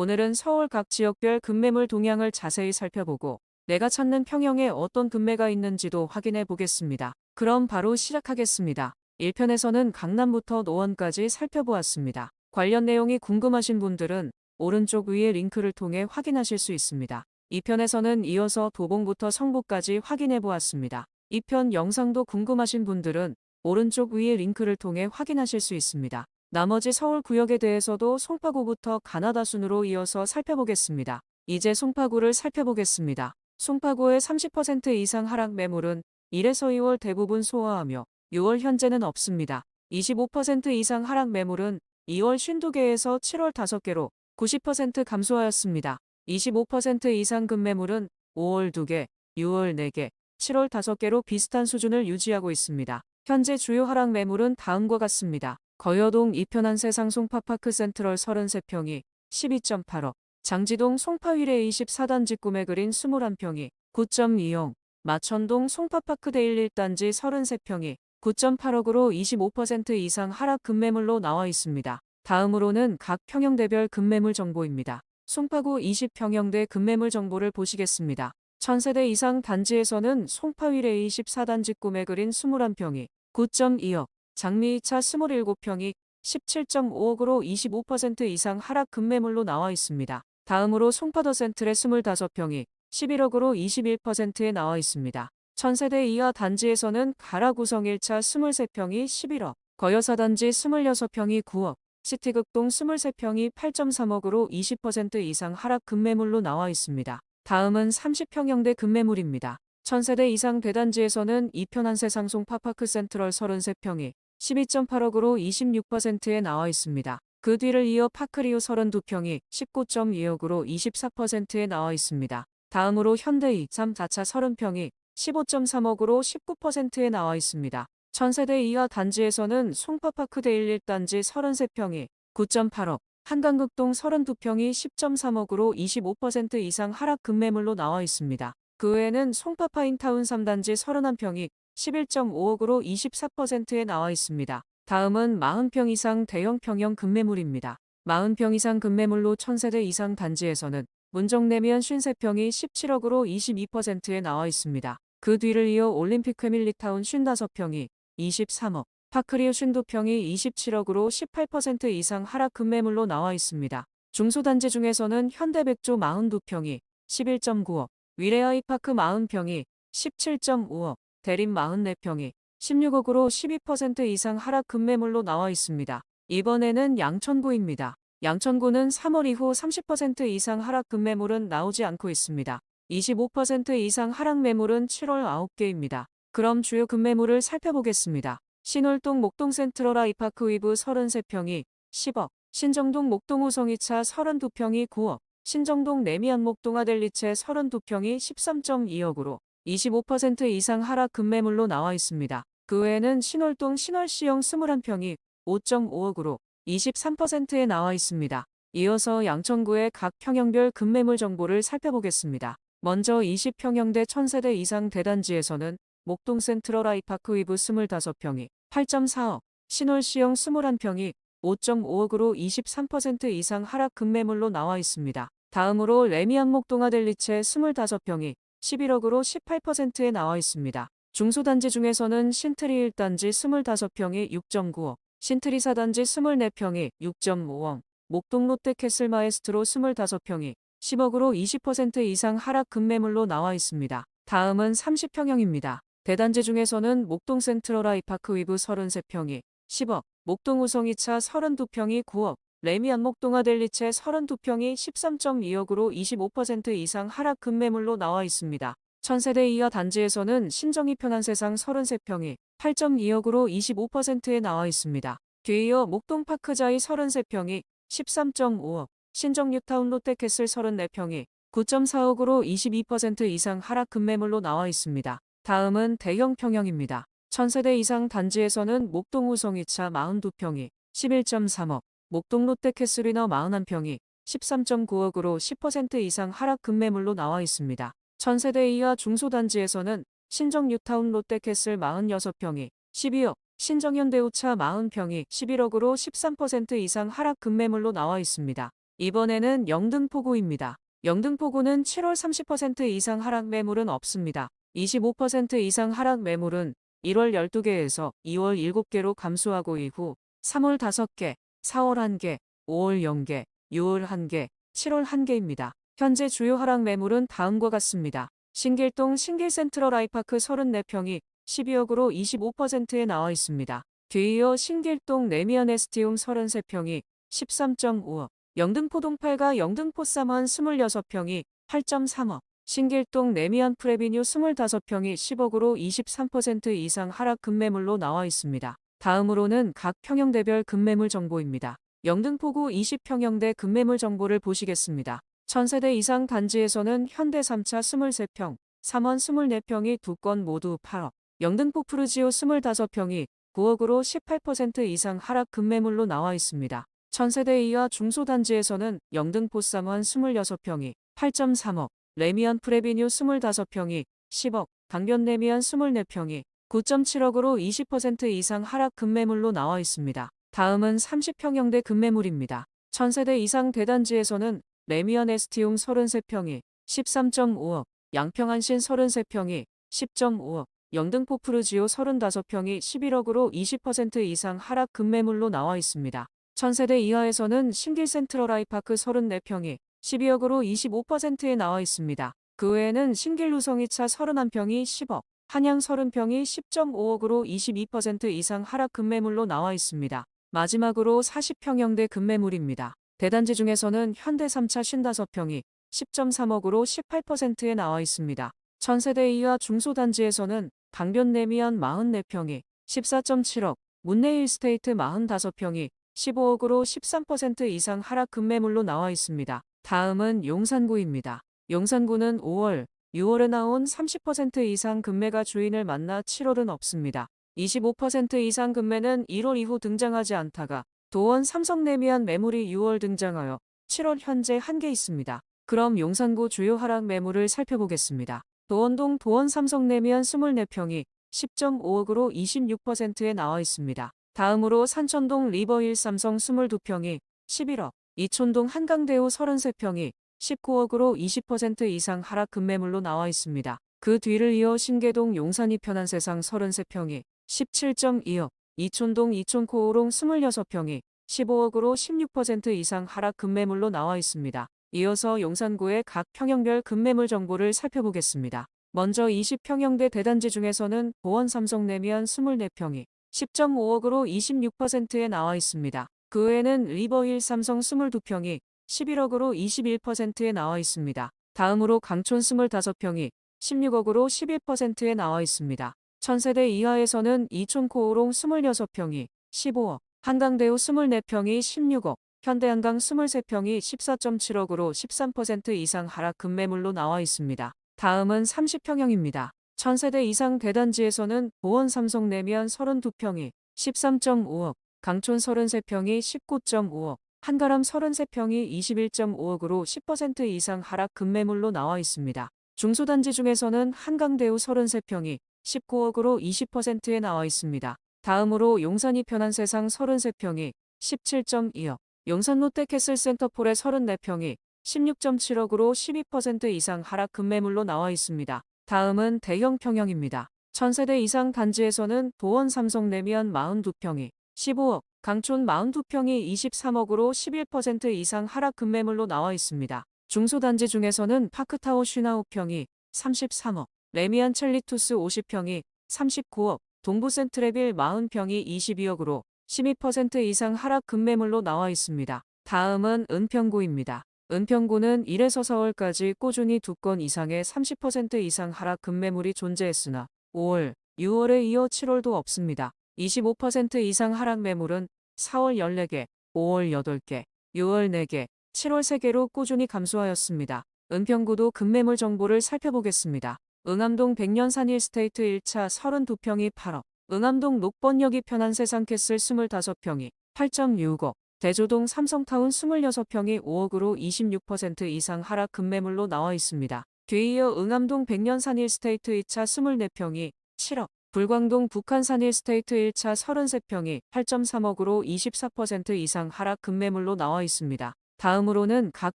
오늘은 서울 각 지역별 급매물 동향을 자세히 살펴보고 내가 찾는 평형에 어떤 급매가 있는지도 확인해 보겠습니다. 그럼 바로 시작하겠습니다. 1편에서는 강남부터 노원까지 살펴보았습니다. 관련 내용이 궁금하신 분들은 오른쪽 위에 링크를 통해 확인하실 수 있습니다. 2편에서는 이어서 도봉부터 성북까지 확인해 보았습니다. 2편 영상도 궁금하신 분들은 오른쪽 위에 링크를 통해 확인하실 수 있습니다. 나머지 서울 구역에 대해서도 송파구부터 가나다 순으로 이어서 살펴보겠습니다. 이제 송파구를 살펴보겠습니다. 송파구의 30% 이상 하락 매물은 1에서 2월 대부분 소화하며 6월 현재는 없습니다. 25% 이상 하락 매물은 2월 52개에서 7월 5개로 90% 감소하였습니다. 25% 이상 급매물은 5월 2개, 6월 4개, 7월 5개로 비슷한 수준을 유지하고 있습니다. 현재 주요 하락 매물은 다음과 같습니다. 거여동 이편한 세상 송파파크 센트럴 33평이 12.8억, 장지동 송파위례 24단지 꿈의 그린 21평이 9.2억, 마천동 송파파크 데일 1단지 33평이 9.8억으로 25% 이상 하락 급매물로 나와 있습니다. 다음으로는 각 평형대별 급매물 정보입니다. 송파구 20평형대 급매물 정보를 보시겠습니다. 1000세대 이상 단지에서는 송파위례 24단지 꿈의 그린 21평이 9.2억, 장미 2차 27평이 17.5억으로 25% 이상 하락 급매물로 나와 있습니다. 다음으로 송파더 센트레 25평이 11억으로 21%에 나와 있습니다. 1000세대 이하 단지에서는 가라구성 1차 23평이 11억, 거여사단지 26평이 9억, 시티극동 23평이 8.3억으로 20% 이상 하락 급매물로 나와 있습니다. 다음은 30평형대 급매물입니다. 1000세대 이상 대단지에서는 이편한 세상 송파파크 센트럴 33평이 12.8억으로 26%에 나와 있습니다. 그 뒤를 이어 파크리오 32평이 19.2억으로 24%에 나와 있습니다. 다음으로 현대이 3차 30평이 15.3억으로 19%에 나와 있습니다. 1000세대 이하 단지에서는 송파파크 데일 1단지 33평이 9.8억, 한강극동 32평이 10.3억으로 25% 이상 하락 급매물로 나와 있습니다. 그 외에는 송파파인타운 3단지 31평이 11.5억으로 24%에 나와 있습니다. 다음은 40평 이상 대형 평형 급매물입니다. 40평 이상 급매물로 1000세대 이상 단지에서는 문정내면 53평이 17억으로 22%에 나와 있습니다. 그 뒤를 이어 올림픽 패밀리타운 55평이 23억, 파크리오 52평이 27억으로 18% 이상 하락 급매물로 나와 있습니다. 중소단지 중에서는 현대백조 42평이 11.9억, 위레아이파크 40평이 17.5억, 대림 44평이 16억으로 12% 이상 하락 급매물로 나와 있습니다. 이번에는 양천구입니다. 양천구는 3월 이후 30% 이상 하락 급매물은 나오지 않고 있습니다. 25% 이상 하락 매물은 7월 9개입니다. 그럼 주요 급매물을 살펴보겠습니다. 신월동 목동 센트럴 아이파크 위브 33평이 10억, 신정동 목동 우성 2차 32평이 9억, 신정동 레미안 목동 아델리체 32평이 13.2억으로 25% 이상 하락 급매물로 나와 있습니다. 그 외에는 신월동 신월시형 21평이 5.5억으로 23%에 나와 있습니다. 이어서 양천구의 각 평형별 급매물 정보를 살펴보겠습니다. 먼저 20평형대 1000세대 이상 대단지에서는 목동 센트럴 아이파크 위브 25평이 8.4억, 신월시형 21평이 5.5억으로 23% 이상 하락 급매물로 나와 있습니다. 다음으로 레미안 목동 아델리체 25평이 11억으로 18%에 나와 있습니다. 중소단지 중에서는 신트리 1단지 25평이 6.9억, 신트리 4단지 24평이 6.5억, 목동 롯데캐슬 마에스트로 25평이 10억으로 20% 이상 하락 급매물로 나와 있습니다. 다음은 30평형입니다. 대단지 중에서는 목동 센트럴 아이파크 위브 33평이 10억, 목동 우성 2차 32평이 9억, 레미안 목동 아델리체 32평이 13.2억으로 25% 이상 하락 급매물로 나와 있습니다. 1000세대 이하 단지에서는 신정이 편한 세상 33평이 8.2억으로 25%에 나와 있습니다. 뒤이어 목동 파크자이 33평이 13.5억, 신정 뉴타운 롯데캐슬 34평이 9.4억으로 22% 이상 하락 급매물로 나와 있습니다. 다음은 대형 평형입니다. 1000세대 이상 단지에서는 목동 우성 2차 42평이 11.3억, 목동 롯데캐슬리너 41평이 13.9억으로 10% 이상 하락 급매물로 나와 있습니다. 1000세대 이하 중소단지에서는 신정 뉴타운 롯데캐슬 46평이 12억, 신정현대우차 40평이 11억으로 13% 이상 하락 급매물로 나와 있습니다. 이번에는 영등포구입니다. 영등포구는 7월 30% 이상 하락 매물은 없습니다. 25% 이상 하락 매물은 1월 12개에서 2월 7개로 감소하고 이후 3월 5개, 4월 1개, 5월 0개, 6월 1개, 7월 1개입니다. 현재 주요 하락 매물은 다음과 같습니다. 신길동 신길센트럴 아이파크 34평이 12억으로 25%에 나와 있습니다. 뒤이어 신길동 레미안 에스티움 33평이 13.5억, 영등포동 8가 영등포 삼원 26평이 8.3억, 신길동 레미안 프레비뉴 25평이 10억으로 23% 이상 하락 급매물로 나와 있습니다. 다음으로는 각 평형대별 급매물 정보입니다. 영등포구 20평형대 급매물 정보를 보시겠습니다. 1000세대 이상 단지에서는 현대 3차 23평, 삼원 24평이 2건 모두 8억, 영등포 푸르지오 25평이 9억으로 18% 이상 하락 급매물로 나와 있습니다. 1000세대 이하 중소단지에서는 영등포 삼원 26평이 8.3억, 레미안 프레비뉴 25평이 10억, 강변 레미안 24평이 9.7억으로 20% 이상 하락 급매물로 나와 있습니다. 다음은 30평형대 급매물입니다. 1000세대 이상 대단지에서는 레미안 에스티움 33평이 13.5억, 양평안신 33평이 10.5억, 영등포 푸르지오 35평이 11억으로 20% 이상 하락 급매물로 나와 있습니다. 1000세대 이하에서는 신길센트럴 아이파크 34평이 12억으로 25%에 나와 있습니다. 그 외에는 신길루성 2차 31평이 10억, 한양 30평이 10.5억으로 22% 이상 하락 급매물로 나와 있습니다. 마지막으로 40평형대 급매물입니다. 대단지 중에서는 현대 3차 55평이 10.3억으로 18%에 나와 있습니다. 1000세대 이하 중소단지에서는 강변 레미안 44평이 14.7억, 문내일 스테이트 45평이 15억으로 13% 이상 하락 급매물로 나와 있습니다. 다음은 용산구입니다. 용산구는 5월, 6월에 나온 30% 이상 급매가 주인을 만나 7월은 없습니다. 25% 이상 급매는 1월 이후 등장하지 않다가 도원 삼성 레미안 매물이 6월 등장하여 7월 현재 1개 있습니다. 그럼 용산구 주요 하락 매물을 살펴보겠습니다. 도원동 도원 삼성 레미안 24평이 10.5억으로 26%에 나와 있습니다. 다음으로 산천동 리버힐 삼성 22평이 11억, 이촌동 한강대우 33평이 19억으로 20% 이상 하락 급매물로 나와 있습니다. 그 뒤를 이어 신계동 용산이 편한세상 33평이 17.2억, 이촌동 이촌코오롱 26평이 15억으로 16% 이상 하락 급매물로 나와 있습니다. 이어서 용산구의 각 평형별 급매물 정보를 살펴보겠습니다. 먼저 20평형대 대단지 중에서는 보원 삼성 레미안 24평이 10.5억으로 26%에 나와 있습니다. 그 외에는 리버힐 삼성 22평이 11억으로 21%에 나와 있습니다. 다음으로 강촌 25평이 16억으로 11%에 나와 있습니다. 1000세대 이하에서는 이촌코오롱 26평이 15억, 한강대우 24평이 16억, 현대한강 23평이 14.7억으로 13% 이상 하락 급매물로 나와 있습니다. 다음은 30평형입니다. 1000세대 이상 대단지에서는 보원 삼성 레미안 32평이 13.5억, 강촌 33평이 19.5억, 한가람 33평이 21.5억으로 10% 이상 하락 급매물로 나와 있습니다. 중소단지 중에서는 한강대우 33평이 19억으로 20%에 나와 있습니다. 다음으로 용산이 편한세상 33평이 17.2억, 용산 롯데캐슬 센터폴의 34평이 16.7억으로 12% 이상 하락 급매물로 나와 있습니다. 다음은 대형 평형입니다. 1000세대 이상 단지에서는 도원 삼성 레미안 42평이 15억, 강촌 42평이 23억으로 11% 이상 하락 급매물로 나와 있습니다. 중소단지 중에서는 파크타워 59평이 33억, 레미안 첼리투스 50평이 39억, 동부센트레빌 40평이 22억으로 12% 이상 하락 급매물로 나와 있습니다. 다음은 은평구입니다. 은평구는 1에서 4월까지 꾸준히 2건 이상의 30% 이상 하락 급매물이 존재했으나 5월, 6월에 이어 7월도 없습니다. 25% 이상 하락 매물은 4월 14개, 5월 8개, 6월 4개, 7월 3개로 꾸준히 감소하였습니다. 은평구도 급매물 정보를 살펴보겠습니다. 응암동 백년산 힐스테이트 1차 32평이 8억, 응암동 녹번역이 편한세상 캐슬 25평이 8.6억, 대조동 삼성타운 26평이 5억으로 26% 이상 하락 급매물로 나와 있습니다. 뒤이어 응암동 백년산 힐스테이트 2차 24평이 7억, 불광동 북한산 힐스테이트 1차 33평이 8.3억으로 24% 이상 하락 급매물로 나와 있습니다. 다음으로는 각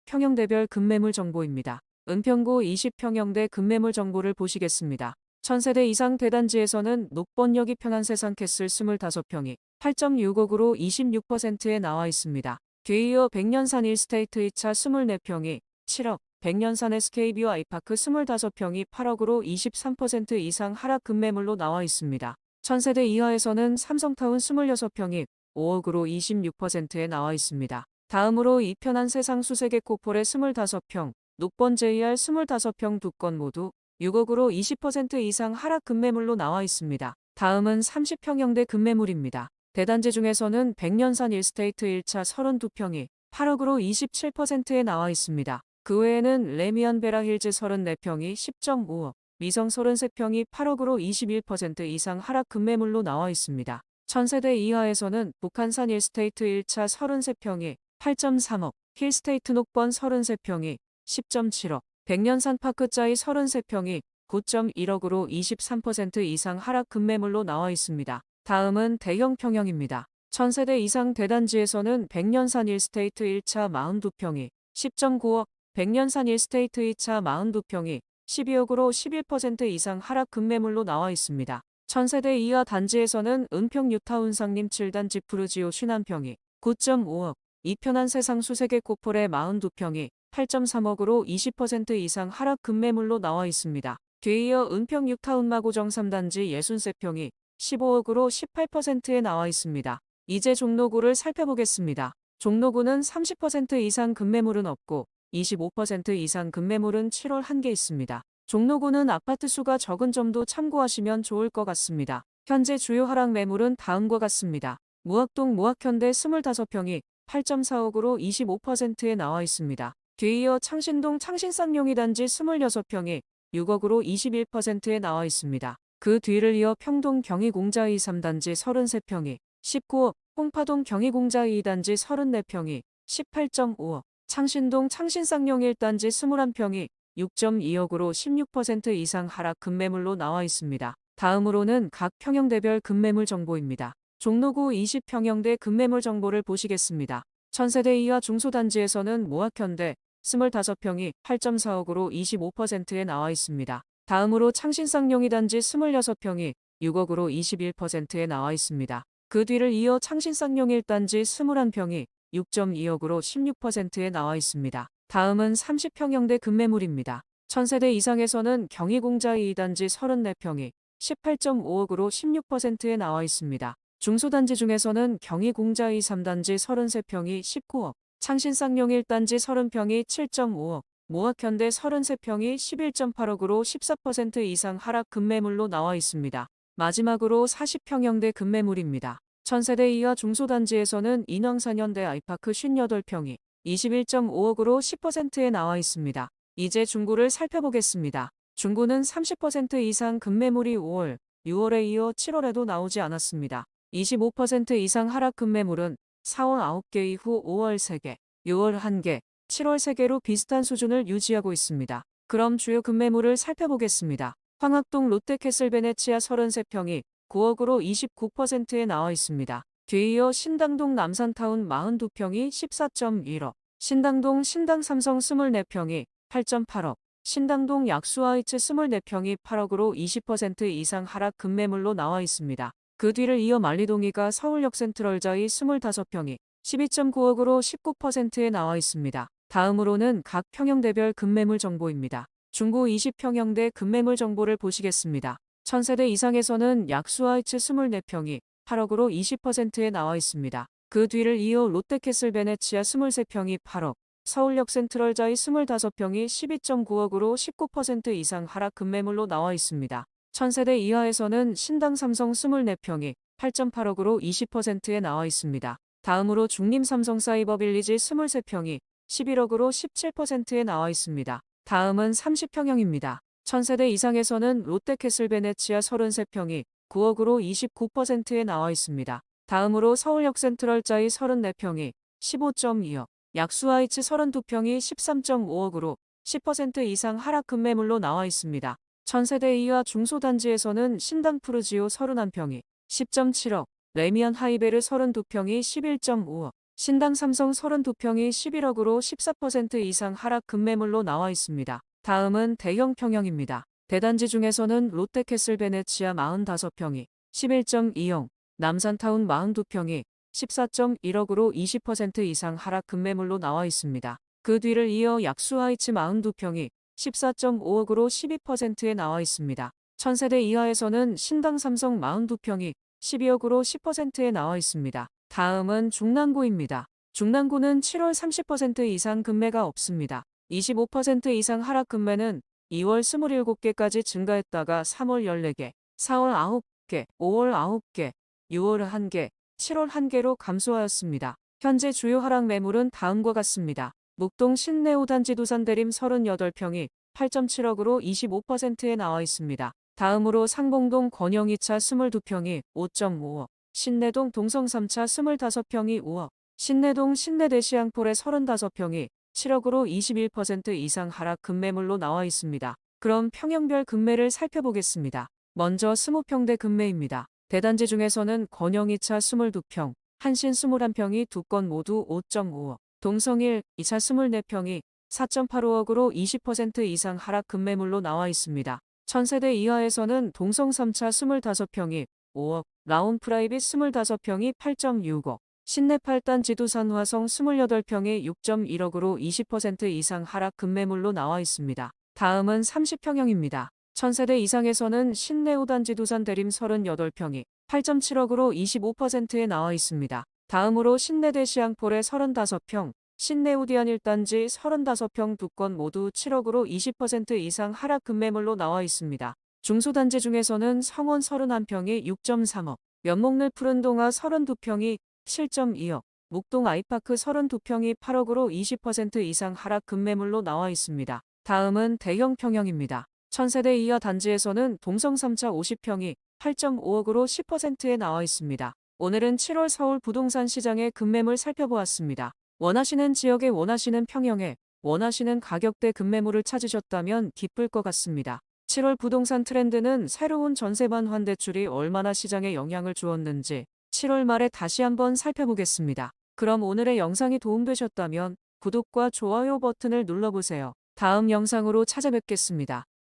평형대별 급매물 정보입니다. 은평구 20평형대 급매물 정보를 보시겠습니다. 1000세대 이상 대단지에서는 녹번역이 편한 세상캐슬 25평이 8.6억으로 26%에 나와 있습니다. 뒤이어 백년산 1스테이트 2차 24평이 7억, 백년산 SK뷰 아이파크 25평이 8억으로 23% 이상 하락 급매물로 나와 있습니다. 1000세대 이하에서는 삼성타운 26평이 5억으로 26%에 나와 있습니다. 다음으로 이 편한 세상 수세계 코폴의 25평, 녹번 JR 25평 두 건 모두 6억으로 20% 이상 하락 급매물로 나와 있습니다. 다음은 30평형대 급매물입니다. 대단지 중에서는 백년산 1스테이트 1차 32평이 8억으로 27%에 나와 있습니다. 그 외에는 레미안 베라힐즈 34평이 10.5억, 미성 33평이 8억으로 21% 이상 하락 급매물로 나와 있습니다. 1000세대 이하에서는 북한산 1스테이트 1차 33평이 8.3억, 힐스테이트 녹번 33평이 10.7억, 백년산 파크짜이 33평이 9.1억으로 23% 이상 하락 급매물로 나와 있습니다. 다음은 대형 평형입니다. 1000세대 이상 대단지에서는 백년산 1스테이트 1차 42평이 10.9억, 백년산 1스테이트 2차 42평이 12억으로 11% 이상 하락 급매물로 나와 있습니다. 1000세대 이하 단지에서는 은평 뉴타운 상림 7단지 푸르지오 51평이 9.5억, 이편한 세상 수세계 코폴의 42평이 8.3억으로 20% 이상 하락 급매물로 나와 있습니다. 뒤이어 은평 뉴타운 마고정 3단지 63평이 15억으로 18%에 나와 있습니다. 이제 종로구를 살펴보겠습니다. 종로구는 30% 이상 급매물은 없고 25% 이상 급매물은 7월 한 개 있습니다. 종로구는 아파트 수가 적은 점도 참고하시면 좋을 것 같습니다. 현재 주요 하락 매물은 다음과 같습니다. 무학동 무학현대 25평이 8.4억으로 25%에 나와 있습니다. 뒤이어 창신동 창신쌍용이 단지 26평이 6억으로 21%에 나와 있습니다. 그 뒤를 이어 평동 경희공자 2, 3단지 33평이 19억, 홍파동 경희공자 2단지 34평이 18.5억, 창신동 창신쌍용 1단지 21평이 6.2억으로 16% 이상 하락 급매물로 나와 있습니다. 다음으로는 각 평형대별 급매물 정보입니다. 종로구 20평형대 급매물 정보를 보시겠습니다. 1000세대 이하 중소단지에서는 모학현대 25평이 8.4억으로 25%에 나와 있습니다. 다음으로 창신쌍용이 단지 26평이 6억으로 21%에 나와 있습니다. 그 뒤를 이어 창신쌍용 1단지 21평이 6.2억으로 16%에 나와 있습니다. 다음은 30평형대 급매물입니다. 1000세대 이상에서는 경희공자 2단지 34평이 18.5억으로 16%에 나와 있습니다. 중소단지 중에서는 경희공자 2, 3단지 33평이 19억, 창신쌍용 1단지 30평이 7.5억, 모학현대 33평이 11.8억으로 14% 이상 하락 급매물로 나와 있습니다. 마지막으로 40평형대 급매물입니다. 1000세대 이하 중소단지에서는 인왕산현대 아이파크 58평이 21.5억으로 10%에 나와 있습니다. 이제 중구를 살펴보겠습니다. 중구는 30% 이상 급매물이 5월, 6월에 이어 7월에도 나오지 않았습니다. 25% 이상 하락 급매물은 4월 9개 이후 5월 3개, 6월 1개, 7월 3개로 비슷한 수준을 유지하고 있습니다. 그럼 주요 급매물을 살펴보겠습니다. 황학동 롯데캐슬 베네치아 33평이 9억으로 29%에 나와 있습니다. 뒤이어 신당동 남산타운 42평이 14.1억, 신당동 신당삼성 24평이 8.8억, 신당동 약수아이츠 24평이 8억으로 20% 이상 하락 급매물로 나와 있습니다. 그 뒤를 이어 만리동이가 서울역 센트럴자이 25평이 12.9억으로 19%에 나와 있습니다. 다음으로는 각 평형대별 급매물 정보입니다. 중구 20평형대 급매물 정보를 보시겠습니다. 1000세대 이상에서는 약수아이츠 24평이 8억으로 20%에 나와 있습니다. 그 뒤를 이어 롯데캐슬 베네치아 23평이 8억, 서울역 센트럴자이 25평이 12.9억으로 19% 이상 하락 급매물로 나와 있습니다. 1000세대 이하에서는 신당 삼성 24평이 8.8억으로 20%에 나와 있습니다. 다음으로 중림 삼성 사이버 빌리지 23평이 11억으로 17%에 나와 있습니다. 다음은 30평형입니다. 1000세대 이상에서는 롯데캐슬 베네치아 33평이 9억으로 29%에 나와 있습니다. 다음으로 서울역 센트럴자이 34평이 15.2억, 약수아이츠 32평이 13.5억으로 10% 이상 하락 급매물로 나와 있습니다. 1000세대 이하 중소단지에서는 신당 푸르지오 31평이 10.7억, 레미안 하이베르 32평이 11.5억, 신당 삼성 32평이 11억으로 14% 이상 하락 급매물로 나와 있습니다. 다음은 대형 평형입니다. 대단지 중에서는 롯데캐슬 베네치아 45평이 11.2억, 남산타운 42평이 14.1억으로 20% 이상 하락 급매물로 나와 있습니다. 그 뒤를 이어 약수하이츠 42평이 14.5억으로 12%에 나와 있습니다. 1000세대 이하에서는 신당 삼성 42평이 12억으로 10%에 나와 있습니다. 다음은 중랑구입니다. 중랑구는 7월 30% 이상 급매가 없습니다. 25% 이상 하락 급매는 2월 27개까지 증가했다가 3월 14개, 4월 9개, 5월 9개, 6월 1개, 7월 1개로 감소하였습니다. 현재 주요 하락 매물은 다음과 같습니다. 목동 신내호 단지 두산대림 38평이 8.7억으로 25%에 나와 있습니다. 다음으로 상봉동 권영 2차 22평이 5.5억, 신내동 동성 3차 25평이 5억, 신내동 신내대시양폴의 35평이 7억으로 21% 이상 하락 급매물로 나와 있습니다. 그럼 평형별 급매를 살펴보겠습니다. 먼저 20평대 급매입니다. 대단지 중에서는 권영 2차 22평, 한신 21평이 두 건 모두 5.5억, 동성 1, 2차 24평이 4.85억으로 20% 이상 하락 급매물로 나와 있습니다. 1000세대 이하에서는 동성 3차 25평이 5억, 라온 프라이빗 25평이 8.6억, 신내 8단지 두산 화성 28평이 6.1억으로 20% 이상 하락 급매물로 나와 있습니다. 다음은 30평형입니다. 1000세대 이상에서는 신내 5단지 두산 대림 38평이 8.7억으로 25%에 나와 있습니다. 다음으로 신내 대시양폴의 35평, 신내 우디안 1단지 35평 두 건 모두 7억으로 20% 이상 하락 급매물로 나와 있습니다. 중소단지 중에서는 성원 31평이 6.3억, 면목늘 푸른동화 32평이 7.2억, 목동 아이파크 32평이 8억으로 20% 이상 하락 급매물로 나와 있습니다. 다음은 대형 평형입니다. 1000세대 이하 단지에서는 동성 3차 50평이 8.5억으로 10%에 나와 있습니다. 오늘은 7월 서울 부동산 시장의 급매물 살펴보았습니다. 원하시는 지역에 원하시는 평형에 원하시는 가격대 급매물을 찾으셨다면 기쁠 것 같습니다. 7월 부동산 트렌드는 새로운 전세반 환대출이 얼마나 시장에 영향을 주었는지 7월 말에 다시 한번 살펴보겠습니다. 그럼 오늘의 영상이 도움되셨다면 구독과 좋아요 버튼을 눌러보세요. 다음 영상으로 찾아뵙겠습니다.